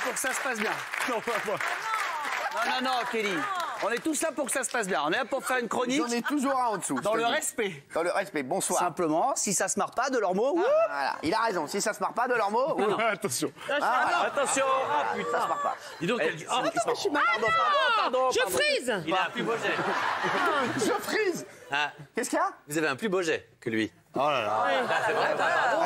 pour que ça se passe bien. Non, Kelly. On est tous là pour que ça se passe bien. On est là pour faire une chronique. J'en ai toujours un en dessous. Dans le respect. Dans le respect. Bonsoir. Simplement, si ça se marre pas de leurs mots. Voilà. Il a raison. Si ça se marre pas de leurs mots. Attention. Attention. Ah putain, ça se marre pas. Dis donc, Je suis mal. Pardon. Je frise. il a un plus beau jet. Je frise. Qu'est-ce qu'il y a? Vous avez un plus beau jet que lui. Oh là là. C'est vrai.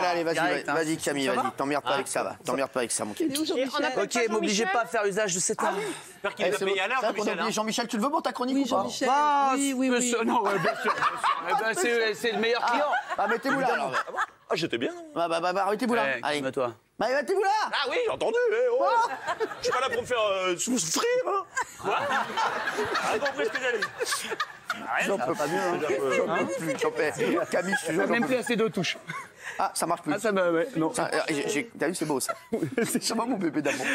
Allez, Direct, hein. vas-y Camille, vas-y. T'emmerdes pas avec ça, va. T'emmerdes pas avec ça, mon Camille. Ok, m'obligez pas à faire usage de cette arme. J'espère qu'il nous a payé à l'heure, Jean-Michel. Jean-Michel, tu le veux pour ta chronique ou pas? Jean-Michel. Oui. Non, ouais, bien sûr. Eh ben, c'est le meilleur client. Ah, mettez-vous là. alors. Ah, j'étais bien. Bah, arrêtez-vous là. Allez. Calme-toi. Bah, mettez-vous là. Ah oui, j'ai entendu. Je suis pas là pour me faire souffrir. Quoi? J'ai compris ce que j'allais dire. J'en peux pas mieux. J'en peux plus. Camille, je te jure, j'en Même peux plus plus. assez d'eau touche. Ah, ça marche plus. Ah, ça va, ouais. Non. T'as vu, c'est beau ça. C'est vraiment mon bébé d'amour.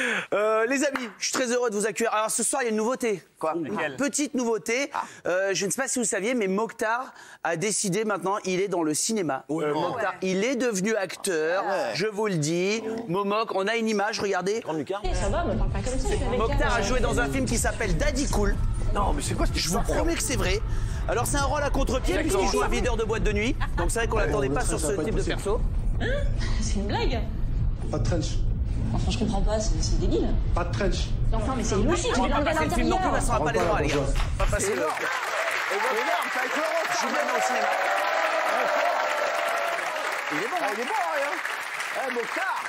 Les amis, je suis très heureux de vous accueillir. Alors ce soir, il y a une nouveauté. Quoi? Une petite nouveauté. Je ne sais pas si vous saviez, mais Mokhtar a décidé maintenant, il est dans le cinéma. Mokhtar, il est devenu acteur. Je vous le dis. Momoc, on a une image, regardez. Ça va, me parle pas comme ça. Mokhtar a joué dans un film qui s'appelle Daddy Cool. Non, mais c'est quoi? Je vous promets que c'est vrai. Alors c'est un rôle à contre-pied puisqu'il joue un videur de boîte de nuit. Donc c'est vrai qu'on l'attendait pas sur ce type de perso. C'est une blague. Pas de trench. Enfin, je comprends pas, c'est débile. Pas de trench. Enfin, mais c'est illogique. On va pas passer le film non plus, ça sera pas les droits, les gars. On va passer le... Énorme, ça avec l'euro. Je suis bien au cinéma. Il est bon, hein. Mokhtar.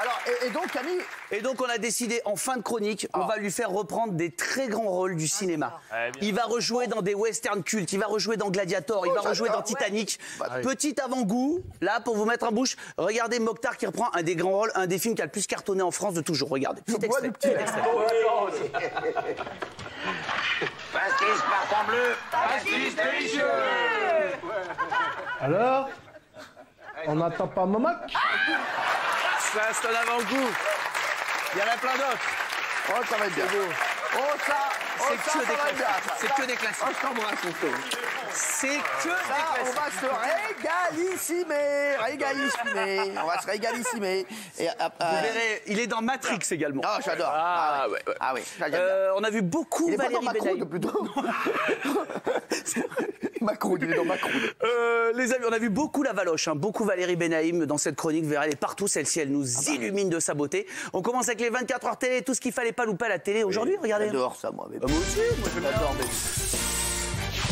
Alors, et donc, Camille. Et donc, on a décidé, en fin de chronique, on va lui faire reprendre des très grands rôles du cinéma. Il va rejouer dans des westerns cultes, il va rejouer dans Gladiator, il va rejouer dans Titanic. Petit avant-goût, là, pour vous mettre en bouche, regardez Mokhtar qui reprend un des grands rôles, un des films qui a le plus cartonné en France de toujours. Regardez, petit extrait. Pastis parfum bleu, pastis délicieux. Alors? On n'attend pas Momoc? Ça, c'est un avant-goût. Il y en a plein d'autres. Oh, ça va être bien. C'est que des classiques. C'est que des classiques. Je t'embrasse, mon frère. C'est que des On classiques. va se régalissimer. On va se régalissimer. Et, Vous verrez, il est dans Matrix également. Ah, j'adore. Ah oui. On a vu beaucoup Il est pas dans Valérie Macron, Benaïm. plutôt. Macron, il est dans Macron. Les amis, on a vu beaucoup la Valoche, beaucoup Valérie Benaïm dans cette chronique. Vous verrez, elle est partout, celle-ci, elle nous illumine de sa beauté. On commence avec les 24 heures télé, tout ce qu'il fallait pas louper à la télé aujourd'hui. Regardez. J'adore ça, moi. Moi aussi, moi je l'adore.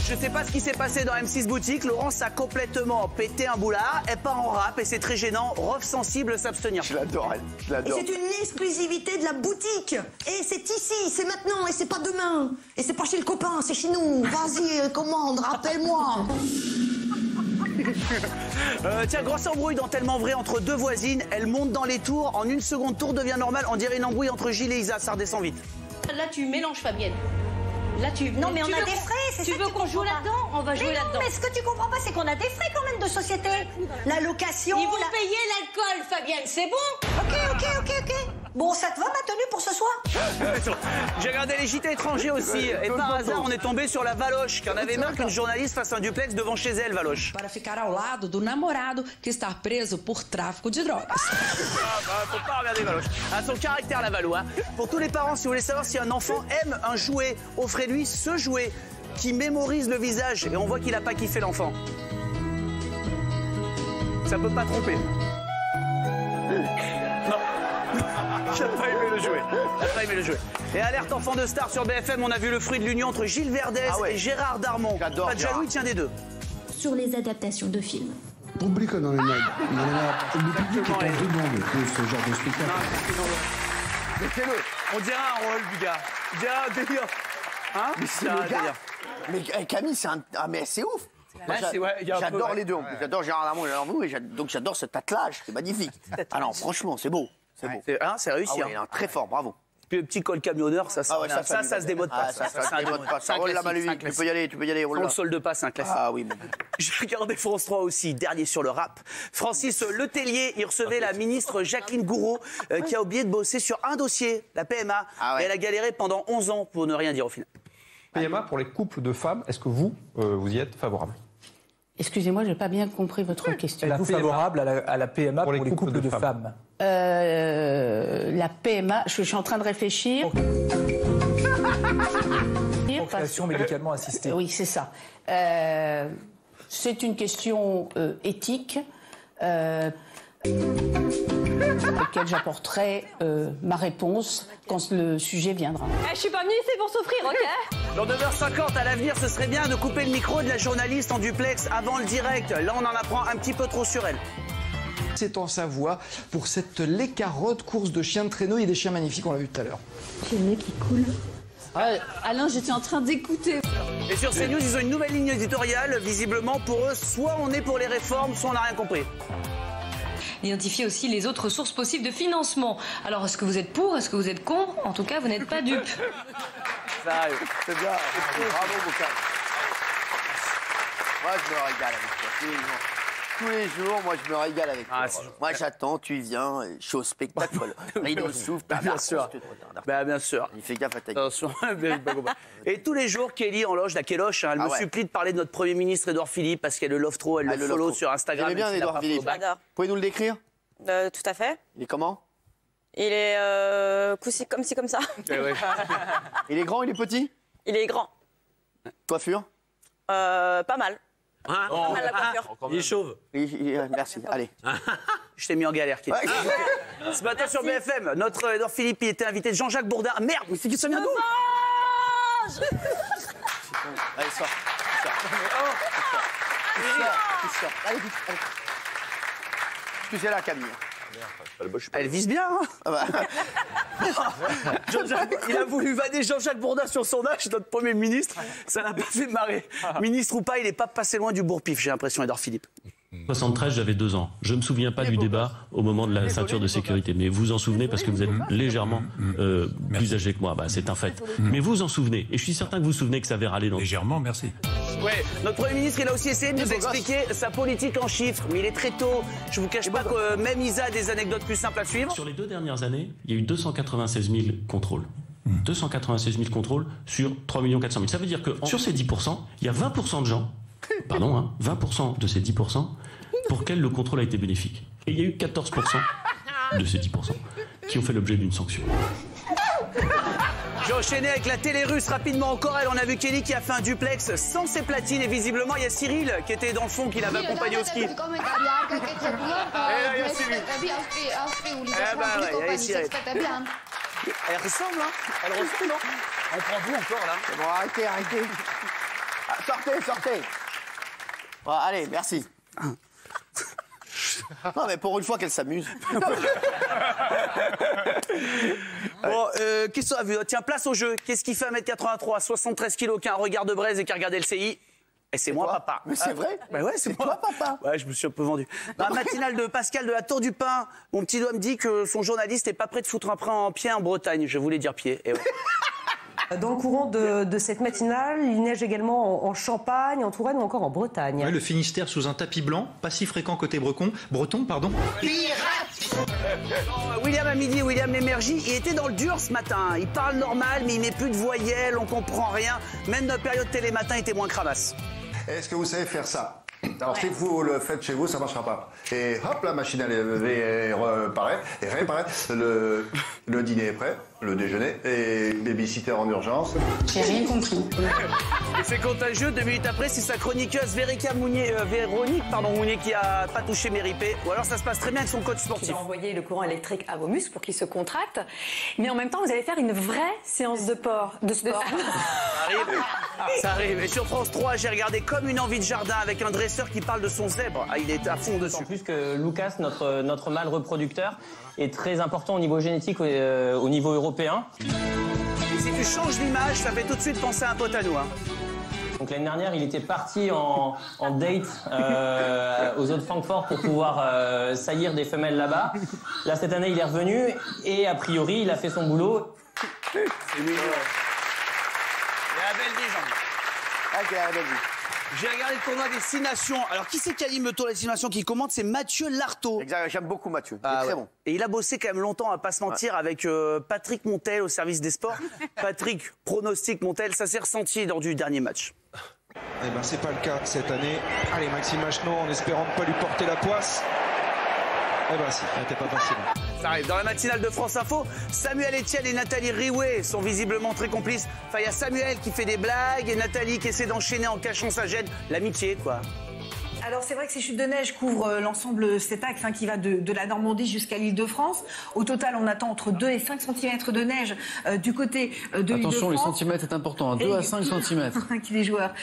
Je sais pas ce qui s'est passé dans M6 Boutique. Laurence a complètement pété un boulard. Elle part en rap et c'est très gênant. Ref sensible, s'abstenir. Je l'adore, elle. Je Et l'adore. c'est une exclusivité de la boutique. Et c'est ici, c'est maintenant, et c'est pas demain. Et c'est pas chez le copain, c'est chez nous. Vas-y, commande, rappelle-moi. Tiens, grosse embrouille dans Tellement Vrai entre deux voisines. Elles montent dans les tours. En une seconde, tour devient normal. On dirait une embrouille entre Gilles et Isa. Ça redescend vite. Là, tu mélanges, Fabienne. Là, Non, mais on a des frais, c'est ça. Tu veux qu'on joue là-dedans? On va jouer là-dedans. Mais ce que tu comprends pas, c'est qu'on a des frais quand même de société. La location. Ils vont payer l'alcool, Fabienne, c'est bon? Ok. Bon, ça te va ma tenue pour ce soir? J'ai regardé les JT étrangers aussi. Et par hasard, on est tombé sur la Valoche, qui en avait marre qu'une journaliste fasse un duplex devant chez elle, Valoche. Para ficar ao lado do namorado que está preso por tráfico de drogas. Faut pas regarder Valoche. À son caractère, la Valo. Pour tous les parents, si vous voulez savoir si un enfant aime un jouet, offrez-lui ce jouet qui mémorise le visage. Et on voit qu'il a pas kiffé l'enfant. Ça peut pas tromper. Non. J'ai pas aimé le jouet. Et alerte enfant de star sur BFM, on a vu le fruit de l'union entre Gilles Verdez et Gérard Darmon. J'adore Pas de jaloux, il tient des deux. Sur les adaptations de films. Oublie que dans les modes, il y en a le public est en demande de ce genre de spectacle. Mettez-le. On dirait un rôle du gars. On dirait un délire. Hein? Mais c'est le gars. Mais Camille, c'est un... Ah, mais c'est ouf. J'adore les deux. En plus. J'adore Gérard Darmon et Gérard Darmon, donc j'adore ce tatelage. C'est magnifique. Ah non, franchement, c'est beau. C'est beau. C'est réussi. Ah ouais, très fort, bravo. Puis le petit col camionneur, ça se démode pas. Ça se démode pas. Ça roule la main, lui. Tu peux y aller. On le solde pas, c'est un classique. Ah oui, mais... J'ai regardé France 3 aussi, dernier sur le rap. Francis Letellier, il recevait la ministre Jacqueline Gouraud, qui a oublié de bosser sur un dossier, la PMA. Et elle a galéré pendant 11 ans pour ne rien dire au final. PMA pour les couples de femmes, est-ce que vous y êtes favorable? Excusez-moi, je n'ai pas bien compris votre question. Êtes-vous favorable à la PMA pour les couples de femmes? La PMA, je suis en train de réfléchir. Procréation médicalement assistée. Oui, c'est ça. C'est une question éthique auquel j'apporterai ma réponse quand le sujet viendra. Je suis pas venue ici pour souffrir, ok? Dans 9h50, à l'avenir, ce serait bien de couper le micro de la journaliste en duplex avant le direct. Là, on en apprend un petit peu trop sur elle. C'est en Savoie pour cette Les Carottes, course de chiens de traîneau. Il y a des chiens magnifiques, on l'a vu tout à l'heure. J'ai le nez qui coule. Alain, j'étais en train d'écouter. Et sur CNews, ils ont une nouvelle ligne éditoriale. Visiblement, pour eux, soit on est pour les réformes, soit on n'a rien compris. Identifier aussi les autres sources possibles de financement. Alors, est-ce que vous êtes pour? Est-ce que vous êtes contre? En tout cas, vous n'êtes pas dupes. Ça arrive. C'est bien. Bravo, Bocard. Moi, je me régale avec toi tous les jours. Tous les jours, moi, je me régale avec toi. Moi, j'attends, tu viens, je suis au spectacle. Rideau souffle. Bien sûr. Bien sûr. Il fait gaffe à ta gueule. Attention. Et tous les jours, Kelly en loge, la Kéloche, elle me supplie de parler de notre Premier ministre Édouard Philippe parce qu'elle le love trop, elle le follow sur Instagram. J'aime bien Édouard Philippe. Vous pouvez nous le décrire? Tout à fait. Il est comment? Il est comme ci, comme ça. Il est grand, il est petit? Il est grand. Coiffure? Pas mal. Hein? Pas mal la coiffure. Il est chauve. Merci, allez. Je t'ai mis en galère, Kelly. Ce matin sur BFM, notre Édouard Philippe il était invité de Jean-Jacques Bourdin. Merde, mais c'est qui ça vient d'où? Allez, sors. Sors. Allez, vite. Excusez-la, Camille. Elle vise bien, hein? Il a voulu vanner Jean-Jacques Bourdin sur son âge, notre Premier ministre. Ça l'a pas fait marrer. Ministre ou pas, il n'est pas passé loin du bourre-pif, j'ai l'impression, Édouard Philippe. 73, j'avais 2 ans. Je me souviens pas du débat au moment de la ceinture de sécurité. Mais vous en souvenez parce que vous êtes légèrement plus âgé que moi. C'est un fait. Mais vous en souvenez. Et je suis certain que vous vous souvenez que ça avait râlé dans... Légèrement, merci. Ouais, notre Premier ministre, il a aussi essayé de nous expliquer sa politique en chiffres. Mais il est très tôt. Je vous cache pas que même Isa a des anecdotes plus simples à suivre. Sur les 2 dernières années, il y a eu 296 000 contrôles. 296 000 contrôles sur 3 400 000. Ça veut dire que sur ces 10%, il y a 20% de gens, 20% de ces 10% pour lesquels le contrôle a été bénéfique. Et il y a eu 14% de ces 10% qui ont fait l'objet d'une sanction. J'ai enchaîné avec la télé russe rapidement encore. On a vu Kelly qui a fait un duplex sans ses platines. Et visiblement, il y a Cyril qui était dans le fond, qui l'avait accompagné au ski. Et là, il y a Cyril. Elle ressemble, hein? Elle ressemble, non? On prend vous encore, là. Bon, arrêtez. Sortez. Bon, allez, merci. Non, mais pour une fois qu'elle s'amuse. Bon, qu'est-ce qu'on a vu? Tiens, place au jeu. Qu'est-ce qui fait 1m83, 73 kg, qui a un regard de braise et qui a regardé le CI? Et c'est moi, papa. Mais c'est vrai? Bah ouais, c'est moi, papa. Ouais, je me suis un peu vendu. Dans la matinale de Pascal de la Tour du Pin, mon petit doigt me dit que son journaliste n'est pas prêt de foutre un frein en pied en Bretagne. Je voulais dire pied. Et ouais. Dans le courant de cette matinale, il neige également en Champagne, en Touraine ou encore en Bretagne. Ouais, le Finistère sous un tapis blanc, pas si fréquent côté breton. William à midi, William Lémergie, il était dans le dur ce matin. Il parle normal, mais il met plus de voyelles, on comprend rien. Même notre période télématin était moins cravasse. Est-ce que vous savez faire ça? Alors, si vous le faites chez vous, ça ne marchera pas. Et hop, la machine, elle reparaît, et réparait. Le dîner est prêt, le déjeuner, et babysitter en urgence. J'ai rien compris. Et c'est contagieux, 2 minutes après, c'est sa chroniqueuse Véronique Mounier qui a pas touché Méripé. Ou alors ça se passe très bien avec son coach sportif. Vous allez envoyer le courant électrique à vos muscles pour qu'ils se contractent. Mais en même temps, vous allez faire une vraie séance de sport. Ça arrive. Et sur France 3, j'ai regardé Comme une envie de jardin avec un dresseur qui parle de son zèbre. Ah, il est à fond dessus. En plus que Lucas, notre mâle reproducteur, est très important au niveau génétique, au niveau européen. Et si tu changes l'image, ça fait tout de suite penser à un pote à nous. Hein. Donc l'année dernière, il était parti en date aux eaux de Francfort pour pouvoir saillir des femelles là-bas. Là, cette année, il est revenu et a priori, il a fait son boulot. C'est mignon. Il a la belle vie, Jean. Ok, la belle vie. J'ai regardé le tournoi des 6 nations. Alors, qui c'est qui anime le tournoi des 6 nations qui commente? C'est Mathieu Lartaud. Exact, j'aime beaucoup Mathieu. Il est très bon. Et il a bossé quand même longtemps, on va pas se mentir, avec Patrick Montel au service des sports. Patrick, pronostic Montel, ça s'est ressenti lors du dernier match. Eh ben, c'est pas le cas cette année. Allez, Maxime Machenaud, en espérant ne pas lui porter la poisse. Eh ben, si, c'était pas facile. Ça arrive. Dans la matinale de France Info, Samuel Etienne et Nathalie Riouet sont visiblement très complices. Enfin, il y a Samuel qui fait des blagues et Nathalie qui essaie d'enchaîner en cachant sa gêne. L'amitié, quoi. Alors c'est vrai que ces chutes de neige couvrent l'ensemble de cet axe qui va de la Normandie jusqu'à l'Île-de-France. Au total, on attend entre 2 et 5 cm de neige du côté de l'Île-de-France. Attention, les centimètres est important, 2 à 5 cm. Qui les joueurs.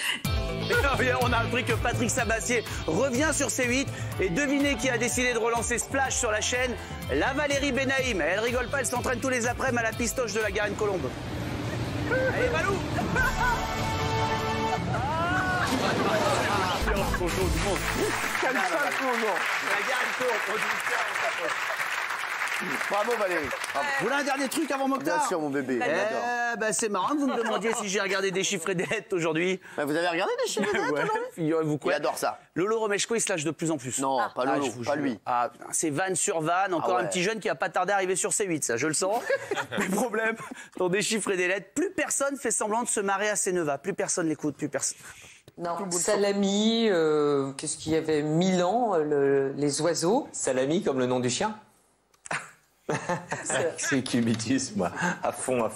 On a appris que Patrick Sabatier revient sur C8 et devinez qui a décidé de relancer Splash sur la chaîne. La Valérie Benaïm. Elle rigole pas, elle s'entraîne tous les après-midi à la pistoche de la Garenne-Colombe. Allez, Valou. Bonjour du monde. Quel sale plongeon. La Garenne-Colombe. Bravo Valérie. Bravo. Vous voulez un dernier truc avant Mokhtar? Bien sûr mon bébé. C'est marrant que vous me demandiez si j'ai regardé Déchiffrer des lettres aujourd'hui. Vous avez regardé Déchiffrer des lettres aujourd'hui? Figurez-vous quoi. Il adore ça. Lolo Romeshko, il se lâche de plus en plus. Non, pas Lolo, pas lui. Ah, c'est vanne sur vanne, encore un petit jeune qui va pas tarder à arriver sur C8, ça je le sens. Mais problème, dans Déchiffrer des lettres, plus personne fait semblant de se marrer à Séneva. Plus personne l'écoute, plus personne. Non, Salami, qu'est-ce qu'il y avait? Milan, les oiseaux. Salami comme le nom du chien. C'est cubitisme, à fond.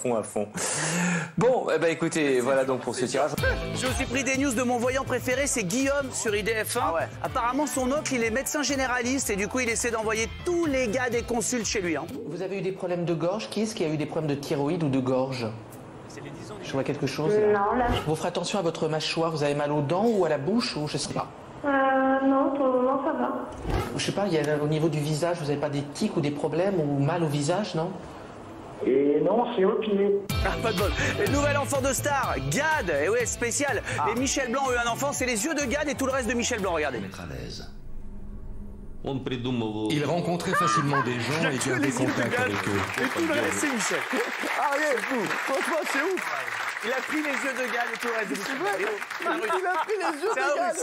Bon, eh ben écoutez, voilà donc pour ce tirage. J'ai aussi pris des news de mon voyant préféré, c'est Guillaume sur IDF1. Ah ouais. Apparemment, son oncle, il est médecin généraliste et du coup, il essaie d'envoyer tous les gars des consultes chez lui. Hein. Vous avez eu des problèmes de gorge? Qui est-ce qui a eu des problèmes de thyroïde ou de gorge? Je vois quelque chose là. Non, là. Vous ferez attention à votre mâchoire. Vous avez mal aux dents ou à la bouche ou je sais pas? Non, pour le moment, ça va. Je sais pas, il y a au niveau du visage, vous n'avez pas des tics ou des problèmes ou mal au visage, non? Et non, c'est au pied. Ah, pas de bol. Et nouvel enfant de star, Gad. Et ouais, spécial. Et Michel Blanc a eu un enfant, c'est les yeux de Gad et tout le reste de Michel Blanc, regardez. Il rencontrait facilement des gens et gardait contact avec eux. Et tout le reste, c'est Michel. Ah, rien, fou. Franchement, c'est ouf. Il a pris les yeux de Gad et tout le reste de Michel Blanc. Il a pris les yeux de Gad.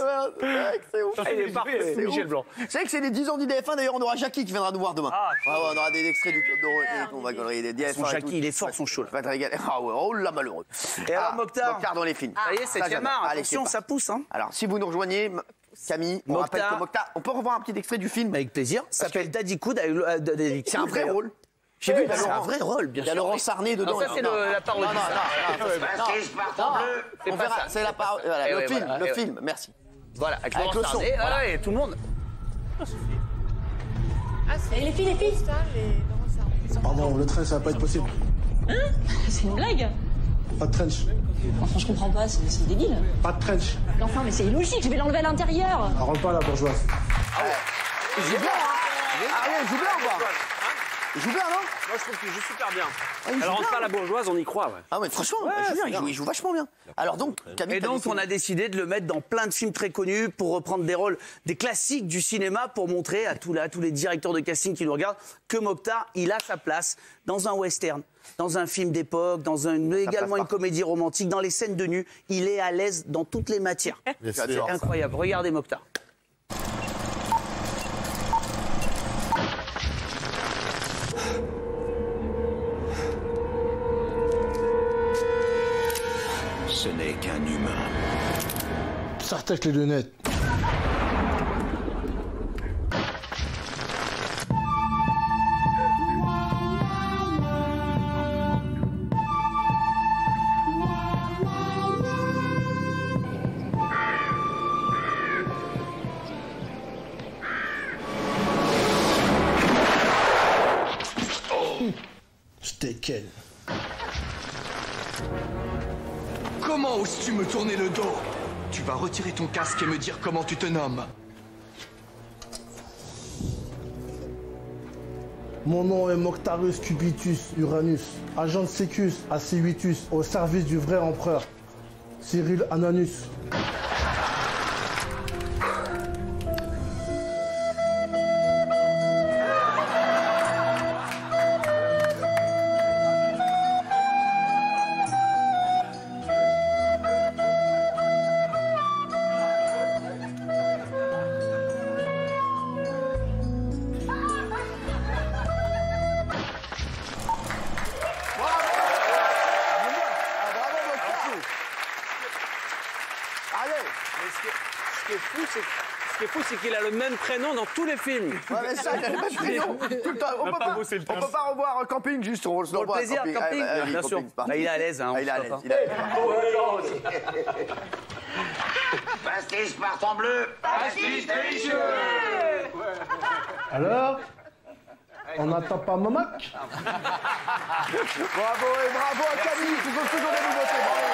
C'est ouf. Il est parfait, c'est Michel Blanc. Vous savez que c'est les 10 ans d'IDF1, d'ailleurs, on aura Jackie qui viendra nous voir demain. On aura des extraits du Club Doro, on va galerie des DF1. Jackie, il est fort, son show. Va te régaler. Ah ouais, oh là, malheureux. Et alors, Mokhtar dans les films. Ça y est, c'est Camar. Attention, ça pousse. Alors, si vous nous rejoignez, Camille, on rappelle que Mokhtar, on peut revoir un petit extrait du film? Avec plaisir. Ça s'appelle Daddy Coud. C'est un vrai rôle. J'ai vu, c'est un vrai rôle, bien sûr. Il y a Laurent Sarné dedans. Ça, c'est la parodie. Non, c'est la parodie. Le film, merci. Voilà, avec Laurent Sarné, et tout le monde. Et les filles Pardon, le train, ça va pas être possible. Hein? C'est une blague? Pas de trench. Enfin, je comprends pas, c'est débile. Pas de trench. Enfin, mais c'est illogique, je vais l'enlever à l'intérieur. Elle rentre pas la bourgeoise. Il joue bien, hein? Ariel, il joue bien ou pas? Il joue bien, non? Moi, je trouve qu'il joue super bien. Elle rentre pas la bourgeoise, on y croit, ouais. Ah ouais, franchement, il joue vachement bien. Alors donc, Camille, et donc, on a décidé de le mettre dans plein de films très connus pour reprendre des rôles, des classiques du cinéma pour montrer à tous les directeurs de casting qui nous regardent que Mokhtar, il a sa place dans un western, dans un film d'époque, également une comédie romantique, dans les scènes de nu. Il est à l'aise dans toutes les matières. C'est incroyable. Regardez Mokhtar. Ce n'est qu'un humain. Sortez avec les lunettes. C'était quel? Comment oses-tu me tourner le dos? Tu vas retirer ton casque et me dire comment tu te nommes. Mon nom est Mokhtarus Cubitus Uranus, agent de Sécus à C8us, au service du vrai empereur, Cyril Ananus. Ce qui est fou, Ce qui est fou, c'est qu'il a le même prénom dans tous les films. Ouais, mais ça, il a le même prénom tout le temps. On peut pas revoir Camping, juste, on se Pour le plaisir, camping, bien sûr. Bah, il est à l'aise, hein. Il est à l'aise. Pastis partant bleu. Pastis délicieux. Alors, on n'attend pas Mamac? Bravo et bravo à Camille, tu veux toujours des nouveautés. Bravo.